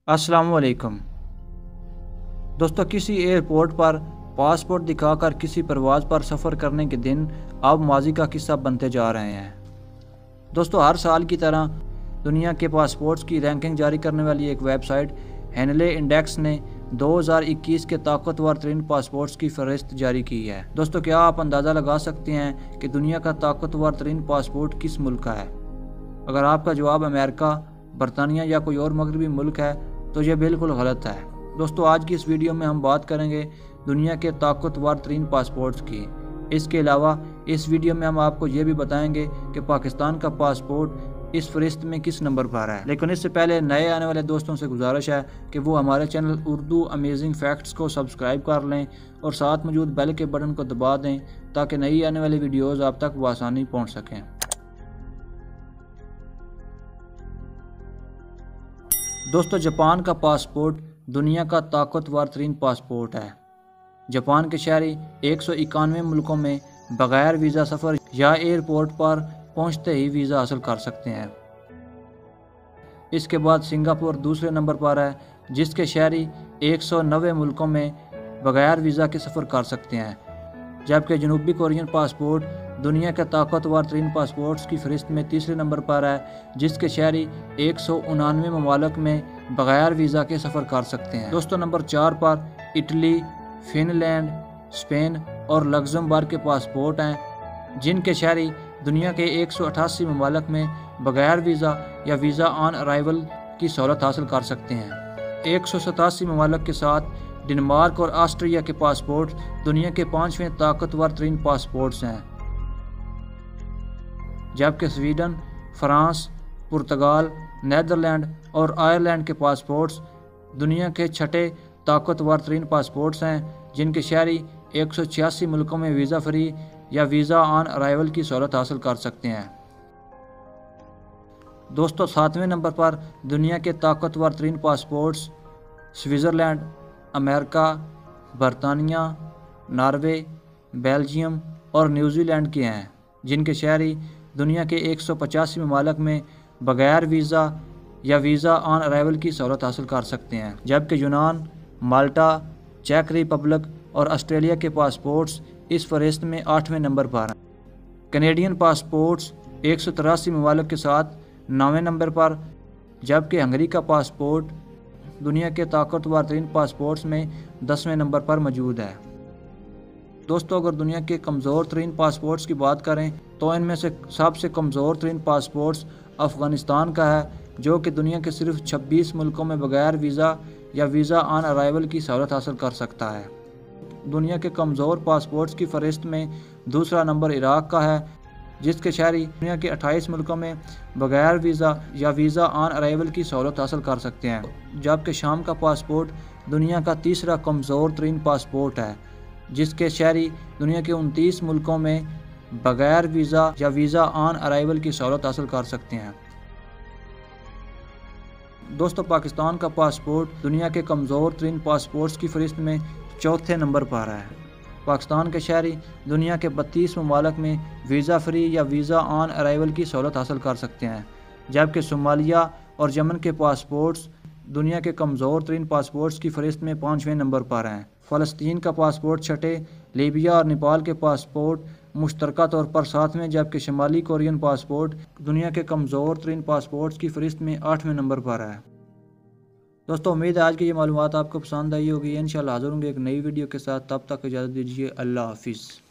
अस्सलाम वालेकुम दोस्तों, किसी एयरपोर्ट पर पासपोर्ट दिखाकर किसी परवाज़ पर सफ़र करने के दिन अब माजी का किस्सा बनते जा रहे हैं। दोस्तों, हर साल की तरह दुनिया के पासपोर्ट्स की रैंकिंग जारी करने वाली एक वेबसाइट हेनले इंडेक्स ने 2021 के ताकतवर तरीन पासपोर्ट्स की फहरिस्त जारी की है। दोस्तों, क्या आप अंदाज़ा लगा सकते हैं कि दुनिया का ताकतवर तरीन पासपोर्ट किस मुल्क का है? अगर आपका जवाब अमेरिका, बरतानिया या कोई और मगरबी मुल्क है तो यह बिल्कुल गलत है। दोस्तों, आज की इस वीडियो में हम बात करेंगे दुनिया के ताकतवर तरीन पासपोर्ट्स की। इसके अलावा इस वीडियो में हम आपको ये भी बताएंगे कि पाकिस्तान का पासपोर्ट इस फहरिस्त में किस नंबर पर है। लेकिन इससे पहले नए आने वाले दोस्तों से गुजारिश है कि वो हमारे चैनल उर्दू अमेजिंग फैक्ट्स को सब्सक्राइब कर लें और साथ मौजूद बेल के बटन को दबा दें ताकि नई आने वाली वीडियोज़ आप तक बआसानी पहुँच सकें। दोस्तों, जापान का पासपोर्ट दुनिया का ताकतवर तरीन पासपोर्ट है। जापान के शहरी 191 मुल्कों में बगैर वीज़ा सफ़र या एयरपोर्ट पर पहुंचते ही वीज़ा हासिल कर सकते हैं। इसके बाद सिंगापुर दूसरे नंबर पर है, जिसके शहरी 190 मुल्कों में बगैर वीज़ा के सफ़र कर सकते हैं। जबकि जनूबी कोरियन पासपोर्ट दुनिया के ताकतवर तरीन पासपोर्ट्स की फहरिस्त में तीसरे नंबर पर है, जिसके शहरी 199 ममालिक में बगैर वीज़ा के सफ़र कर सकते हैं। दोस्तों, नंबर 4 पर इटली, फिनलैंड, स्पेन और लग्जमबर्ग के पासपोर्ट हैं, जिनके शहरी दुनिया के 188 ममालिक में बगैर वीज़ा या वीज़ा ऑन अराइवल की सहूलत हासिल कर सकते हैं। 187 ममालिक के साथ डेनमार्क और ऑस्ट्रिया के पासपोर्ट दुनिया के 5वें ताकतवर तरीन पासपोर्ट्स हैं। जबकि स्वीडन, फ्रांस, पुर्तगाल, नीदरलैंड और आयरलैंड के पासपोर्ट्स दुनिया के 6ठे ताकतवर तरीन पासपोर्ट्स हैं, जिनके शहरी 186 मुल्कों में वीज़ा फ्री या वीज़ा ऑन अराइवल की सहूलत हासिल कर सकते हैं। दोस्तों, 7वें नंबर पर दुनिया के ताकतवर तरीन पासपोर्ट्स स्विट्ज़रलैंड, अमेरिका, बरतानिया, नॉर्वे, बेल्जियम और न्यूजीलैंड के हैं, जिनके शहरी दुनिया के 185 ममालिक में बगैर वीज़ा या वीज़ा ऑन अराइवल की सहूलत हासिल कर सकते हैं। जबकि यूनान, माल्टा, चेक रिपब्लिक और ऑस्ट्रेलिया के पासपोर्ट्स इस फहरिस्त में 8वें नंबर पर हैं। कैनेडियन पासपोर्ट्स 183 ममालिक के साथ 9वें नंबर पर, जबकि हंगरी का पासपोर्ट दुनिया के ताकतवर तरीन पासपोर्ट्स में 10वें नंबर पर मौजूद है। दोस्तों, अगर दुनिया के कमज़ोर तरीन पासपोर्ट्स की बात करें तो इनमें से सबसे कमज़ोर तरीन पासपोर्ट्स अफ़गानिस्तान का है, जो कि दुनिया के सिर्फ 26 मुल्कों में बगैर वीज़ा या वीज़ा ऑन अराइवल की सहूलत हासिल कर सकता है। दुनिया के कमज़ोर पासपोर्ट्स की फहरिस्त में दूसरा नंबर इराक का है, जिसके शहरी दुनिया के 28 मुल्कों में बगैर वीज़ा या वीज़ा ऑन अराइवल की सहूलत हासिल कर सकते हैं। जबकि शाम का पासपोर्ट दुनिया का तीसरा कमज़ोर तरीन पासपोर्ट है, जिसके शहरी दुनिया के 29 मुल्कों में बगैर वीज़ा या वीज़ा ऑन अराइवल की सहूलत हासिल कर सकते हैं। दोस्तों, पाकिस्तान का पासपोर्ट दुनिया के कमज़ोर तरीन पासपोर्ट्स की फहरिस्त में चौथे नंबर पर है। पाकिस्तान के शहरी दुनिया के 32 ममालिक में वीज़ा फ्री या वीज़ा ऑन अराइवल की सहूलत हासिल कर सकते हैं। जबकि सोमालिया और यमन के पासपोर्ट्स दुनिया के कमज़ोर तरीन पासपोर्ट्स की फहरिस्त में 5वें नंबर पर हैं। फ़लस्तीन का पासपोर्ट 6ठे, लीबिया और नेपाल के पासपोर्ट मुश्तरका तौर पर 7वें, जबकि शुमाली कोरियन पासपोर्ट दुनिया के कमज़ोर तरीन पासपोर्ट्स की फहरिस्त में 8वें नंबर पर है। दोस्तों, उम्मीद है आज की ये मालूमात आपको पसंद आई होगी। इंशाल्लाह हाज़िर होंगे एक नई वीडियो के साथ। तब तक इजाज़त दीजिए। अल्लाह हाफिज़।